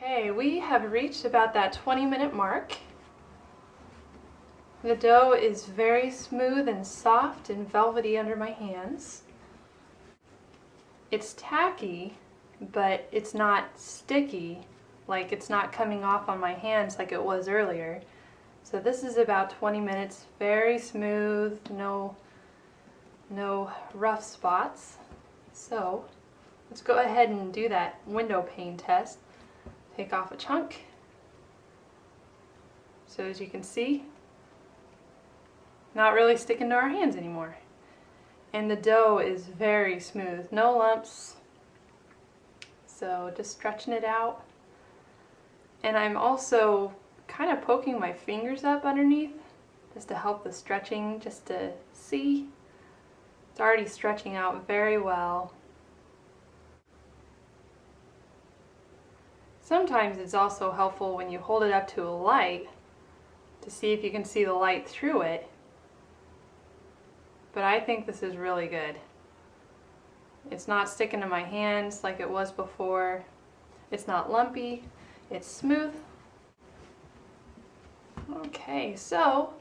Okay, we have reached about that 20-minute mark. The dough is very smooth and soft and velvety under my hands. It's tacky, but it's not sticky, like it's not coming off on my hands like it was earlier. So this is about 20 minutes, very smooth, no rough spots. So let's go ahead and do that Windowpane test. Take off a chunk. So as you can see, not really sticking to our hands anymore. And the dough is very smooth, no lumps. So just stretching it out. And I'm also kind of poking my fingers up underneath just to help the stretching, just to see. It's already stretching out very well. Sometimes it's also helpful when you hold it up to a light to see if you can see the light through it. But I think this is really good. It's not sticking to my hands like it was before. It's not lumpy. It's smooth. Okay, so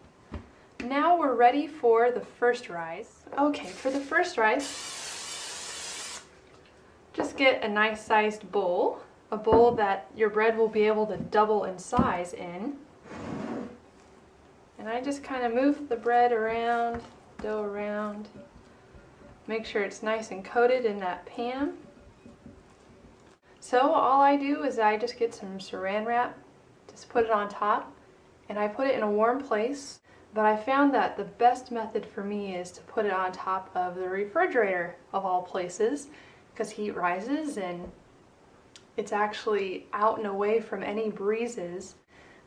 now we're ready for the first rise. Okay, for the first rise, just get a nice sized bowl. A bowl that your bread will be able to double in size in. And I just kind of move the bread around, dough around. Make sure it's nice and coated in that pan. So all I do is I just get some saran wrap, just put it on top, and I put it in a warm place. But I found that the best method for me is to put it on top of the refrigerator, of all places, because heat rises and it's actually out and away from any breezes.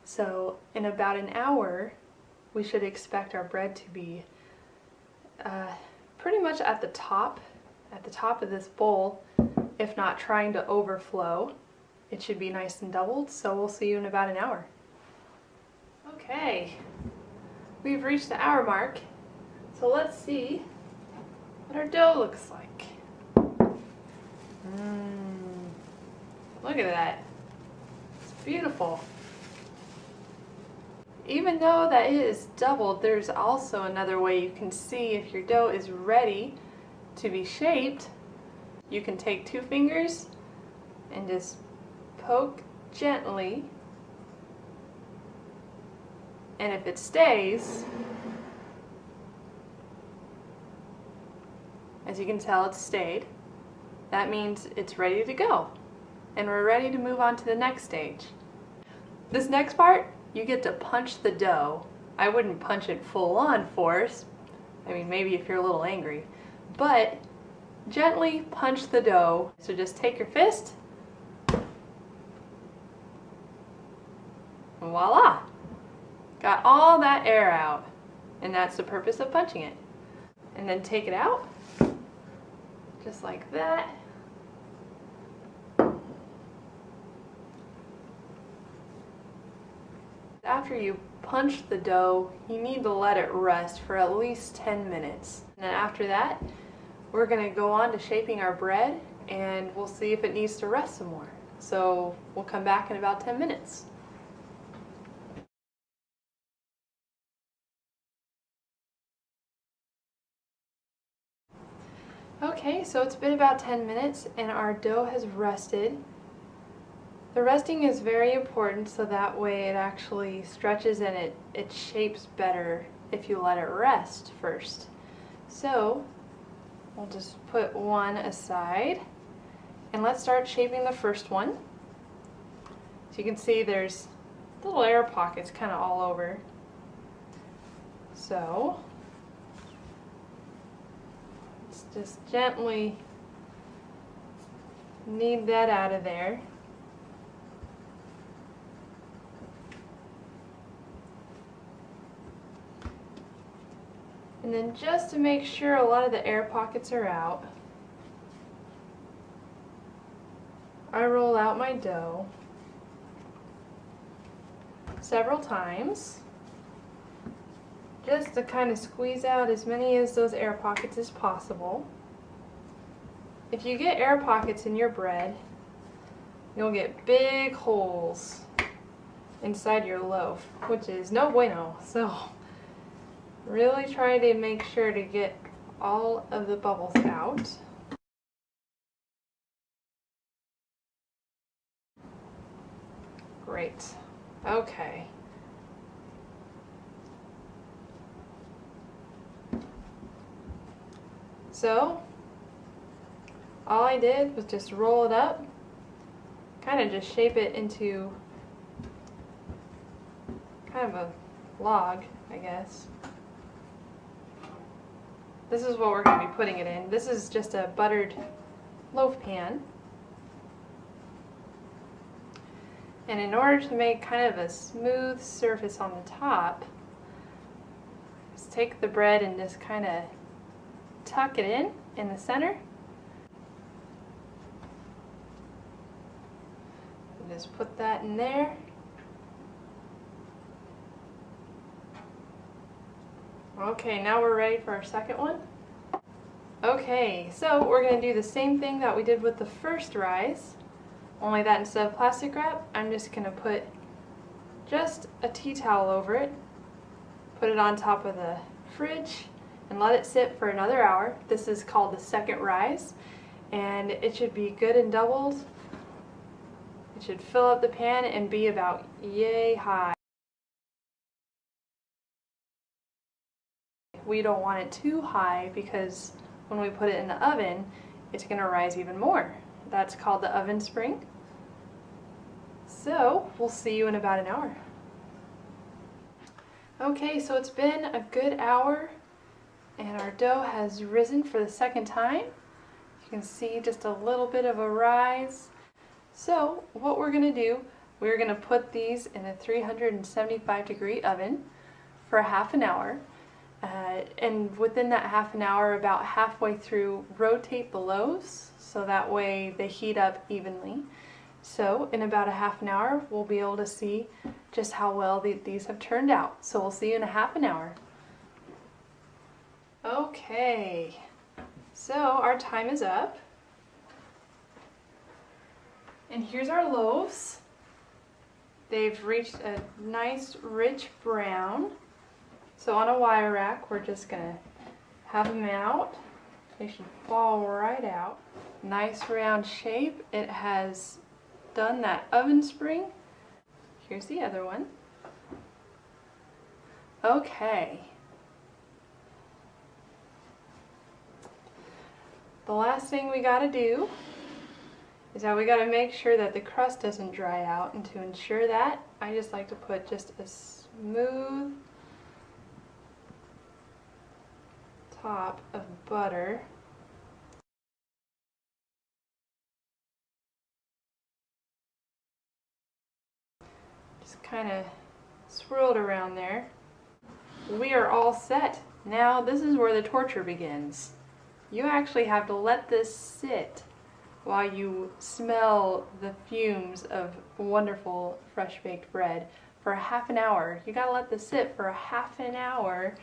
So in about an hour, we should expect our bread to be pretty much at the top of this bowl, if not trying to overflow. It should be nice and doubled, so we'll see you in about an hour. Okay, we've reached the hour mark, so let's see what our dough looks like. Look at that. It's beautiful. Even though that it is doubled, there's also another way you can see if your dough is ready to be shaped. You can take 2 fingers and just poke gently. And if it stays, as you can tell, it's stayed. That means it's ready to go. And we're ready to move on to the next stage. This next part, you get to punch the dough. I wouldn't punch it full on force. I mean, maybe if you're a little angry. But gently punch the dough. So just take your fist. And voila! Got all that air out. And that's the purpose of punching it. And then take it out. Just like that. After you punch the dough, you need to let it rest for at least 10 minutes. And then after that, we're going to go on to shaping our bread, and we'll see if it needs to rest some more. So we'll come back in about 10 minutes. Okay, so it's been about 10 minutes and our dough has rested. The resting is very important, so that way it actually stretches and it shapes better if you let it rest first. So we'll just put one aside and let's start shaping the first one. So you can see there's little air pockets kind of all over. So let's just gently knead that out of there. And then just to make sure a lot of the air pockets are out, I roll out my dough several times just to kind of squeeze out as many of those air pockets as possible. If you get air pockets in your bread, you'll get big holes inside your loaf, which is no bueno. So really try to make sure to get all of the bubbles out. Great. Okay. So all I did was just roll it up, kind of just shape it into kind of a log, I guess. This is what we're going to be putting it in. This is just a buttered loaf pan. And in order to make kind of a smooth surface on the top, just take the bread and just kind of tuck it in the center. And just put that in there. Okay, now we're ready for our second one. Okay, so we're going to do the same thing that we did with the first rise, only that instead of plastic wrap, I'm just going to put just a tea towel over it, put it on top of the fridge, and let it sit for another hour. This is called the second rise, and it should be good and doubled. It should fill up the pan and be about yay high. We don't want it too high because when we put it in the oven, it's going to rise even more. That's called the oven spring. So we'll see you in about an hour. Okay, so it's been a good hour and our dough has risen for the second time. You can see just a little bit of a rise. So what we're going to do, we're going to put these in a 375-degree oven for half an hour. And within that half an hour, about halfway through, rotate the loaves so that way they heat up evenly. So in about a half an hour, we'll be able to see just how well these have turned out. So we'll see you in a half an hour. Okay, so our time is up. And here's our loaves. They've reached a nice rich brown. So on a wire rack, we're just going to have them out. They should fall right out. Nice round shape. It has done that oven spring. Here's the other one. Okay. The last thing we got to do is that we got to make sure that the crust doesn't dry out, and to ensure that, I just like to put just a smooth top of butter just kind of swirl it around there. We are all set. Now this is where the torture begins. You actually have to let this sit while you smell the fumes of wonderful fresh baked bread for a half an hour. You gotta let this sit for a half an hour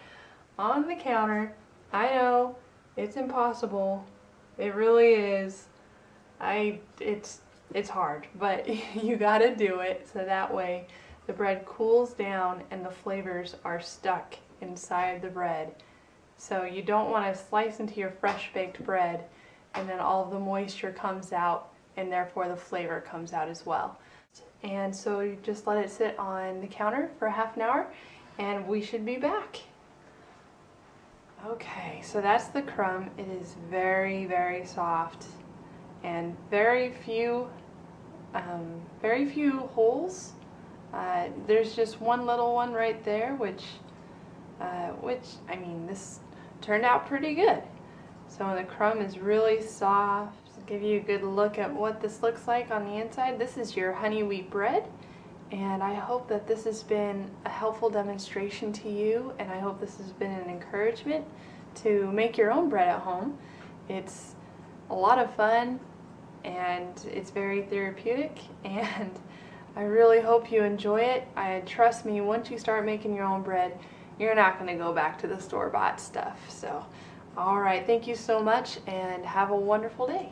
on the counter. I know, it's impossible. It really is. It's hard, but you gotta do it so that way the bread cools down and the flavors are stuck inside the bread. So you don't want to slice into your fresh baked bread and then all of the moisture comes out and therefore the flavor comes out as well. And so you just let it sit on the counter for half an hour and we should be back. Okay, so that's the crumb. It is very, very soft and very few holes. There's just one little one right there, which I mean, this turned out pretty good. So the crumb is really soft. To give you a good look at what this looks like on the inside, this is your honey wheat bread. And I hope that this has been a helpful demonstration to you, and I hope this has been an encouragement to make your own bread at home. It's a lot of fun and it's very therapeutic, and I really hope you enjoy it. Trust me, once you start making your own bread, you're not going to go back to the store-bought stuff. So, alright, thank you so much and have a wonderful day.